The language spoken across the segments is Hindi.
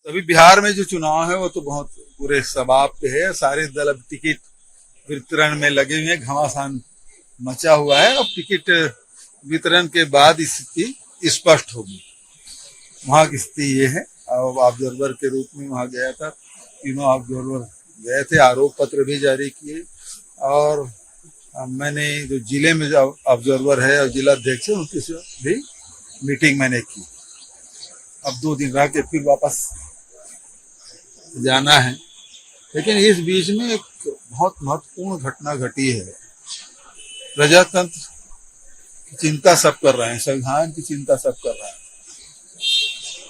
अभी बिहार में जो चुनाव है वो तो बहुत पूरे शबाब पे है। सारे दल अब टिकट वितरण में लगे हुए हैं, घमासान मचा हुआ है। अब टिकट वितरण के बाद स्थिति स्पष्ट होगी। वहां की स्थिति ये है। अब ऑब्जर्वर के रूप में वहां गया था, तीनों ऑब्जर्वर गए थे, आरोप पत्र भी जारी किए। और मैंने जो जिले में जो ऑब्जर्वर है और जिला अध्यक्ष है उनके साथ भी मीटिंग मैंने की। अब 2 दिन रह के फिर वापस जाना है। लेकिन इस बीच में एक बहुत महत्वपूर्ण घटना घटी है। प्रजातंत्र की चिंता सब कर रहे हैं, संविधान की चिंता सब कर रहे हैं।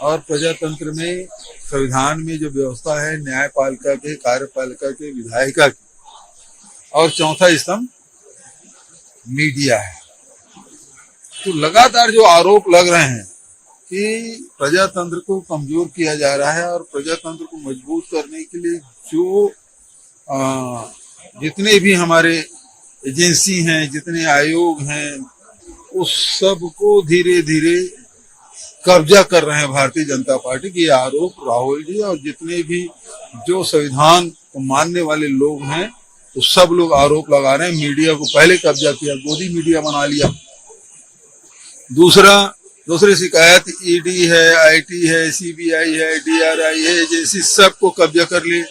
और प्रजातंत्र में, संविधान में जो व्यवस्था है न्यायपालिका के, कार्यपालिका के, विधायिका की, और चौथा स्तंभ मीडिया है। तो लगातार जो आरोप लग रहे हैं कि प्रजातंत्र को कमजोर किया जा रहा है और प्रजातंत्र को मजबूत करने के लिए जो जितने भी हमारे एजेंसी हैं, जितने आयोग हैं, उस सब को धीरे धीरे कब्जा कर रहे हैं भारतीय जनता पार्टी की। आरोप राहुल जी और जितने भी जो संविधान को मानने वाले लोग हैं तो सब लोग आरोप लगा रहे हैं। मीडिया को पहले कब्जा किया, गोदी मीडिया बना लिया। दूसरी शिकायत ईडी है, आईटी है, सीबीआई है, डीआरआई है, एजेंसी सबको कब्जा कर लिए।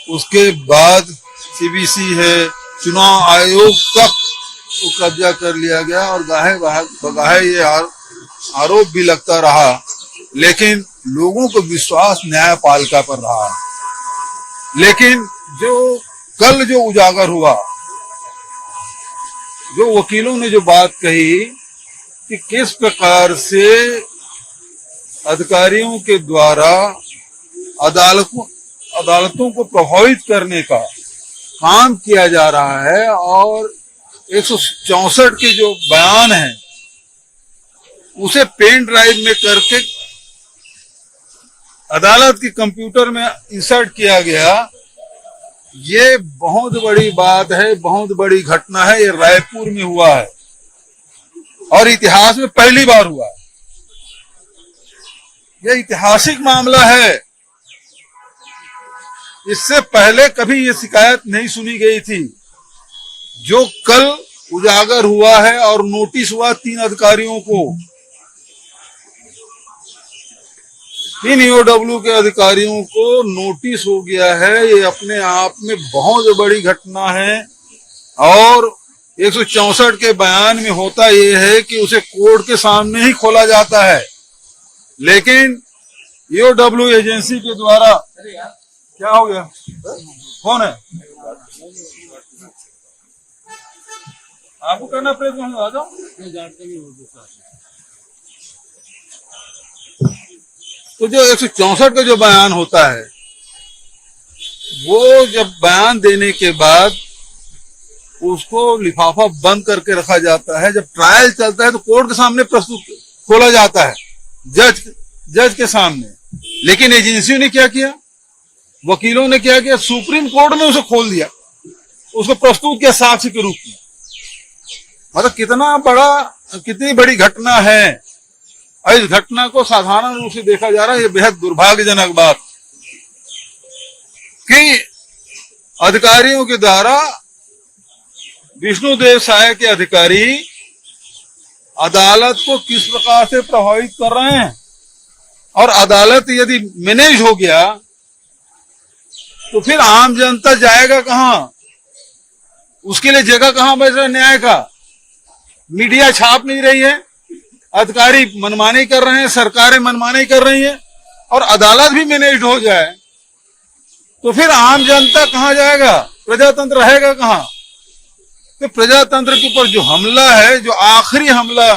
उसके बाद सीबीसी है, चुनाव आयोग तक को कब्जा कर लिया गया। और गाहे ये आरोप भी लगता रहा, लेकिन लोगों को विश्वास न्यायपालिका पर रहा। लेकिन कल जो उजागर हुआ, जो वकीलों ने जो बात कही कि किस प्रकार से अधिकारियों के द्वारा अदालतों को प्रभावित करने का काम किया जा रहा है, और 164 के जो बयान है उसे पेन ड्राइव में करके अदालत के कंप्यूटर में इंसर्ट किया गया। ये बहुत बड़ी बात है, बहुत बड़ी घटना है। ये रायपुर में हुआ है और इतिहास में पहली बार हुआ है। यह ऐतिहासिक मामला है। इससे पहले कभी ये शिकायत नहीं सुनी गई थी। जो कल उजागर हुआ है और नोटिस हुआ 3 अधिकारियों को, 3 ईओडब्ल्यू के अधिकारियों को नोटिस हो गया है। ये अपने आप में बहुत बड़ी घटना है। और 164 के बयान में होता यह है कि उसे कोर्ट के सामने ही खोला जाता है, लेकिन ईओडब्ल्यू एजेंसी के द्वारा क्या हो गया? कौन है आपको करना? प्रेस में आ जाओ। तो जो 164 का जो बयान होता है, वो जब बयान देने के बाद उसको लिफाफा बंद करके रखा जाता है। जब ट्रायल चलता है तो कोर्ट के सामने प्रस्तुत खोला जाता है, जज के सामने। लेकिन एजेंसियों ने क्या किया, वकीलों ने क्या किया, सुप्रीम कोर्ट में उसे खोल दिया, उसको प्रस्तुत किया साक्ष्य के रूप में। मतलब कितनी बड़ी घटना है। और इस घटना को साधारण रूप से देखा जा रहा है। ये बेहद दुर्भाग्यजनक बात कि अधिकारियों के द्वारा विष्णुदेव साय के अधिकारी अदालत को किस प्रकार से प्रभावित कर रहे हैं। और अदालत यदि मैनेज हो गया तो फिर आम जनता जाएगा कहां? उसके लिए जगह कहां बच रहा है न्याय का? मीडिया छाप नहीं रही है, अधिकारी मनमानी कर रहे हैं, सरकारें मनमानी कर रही हैं, और अदालत भी मैनेज हो जाए तो फिर आम जनता कहां जाएगा? प्रजातंत्र रहेगा कहां? तो प्रजातंत्र के ऊपर जो हमला है, जो आखिरी हमला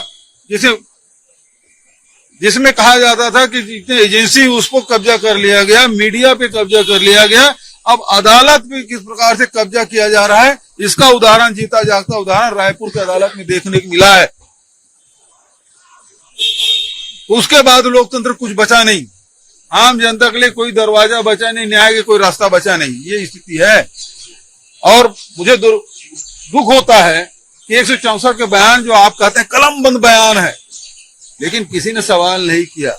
जिसमें कहा जाता था कि जितने एजेंसी उसको कब्जा कर लिया गया, मीडिया पे कब्जा कर लिया गया, अब अदालत पे किस प्रकार से कब्जा किया जा रहा है, इसका उदाहरण, जीता जागता उदाहरण रायपुर की अदालत में देखने को मिला है। उसके बाद लोकतंत्र कुछ बचा नहीं, आम जनता के लिए कोई दरवाजा बचा नहीं, न्याय के कोई रास्ता बचा नहीं। ये स्थिति है। और मुझे दुख होता है कि 164 के बयान जो आप कहते हैं कलमबंद बयान है, लेकिन किसी ने सवाल नहीं किया।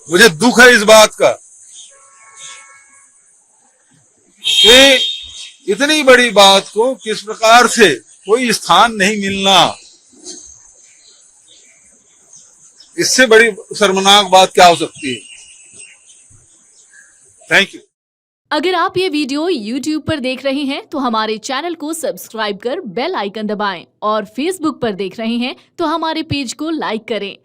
मुझे दुख है इस बात का कि इतनी बड़ी बात को किस प्रकार से कोई स्थान नहीं मिलना, इससे बड़ी शर्मनाक बात क्या हो सकती है। Thank you. अगर आप ये वीडियो YouTube पर देख रहे हैं तो हमारे चैनल को सब्सक्राइब कर बेल आइकन दबाएं और Facebook पर देख रहे हैं तो हमारे पेज को लाइक करें।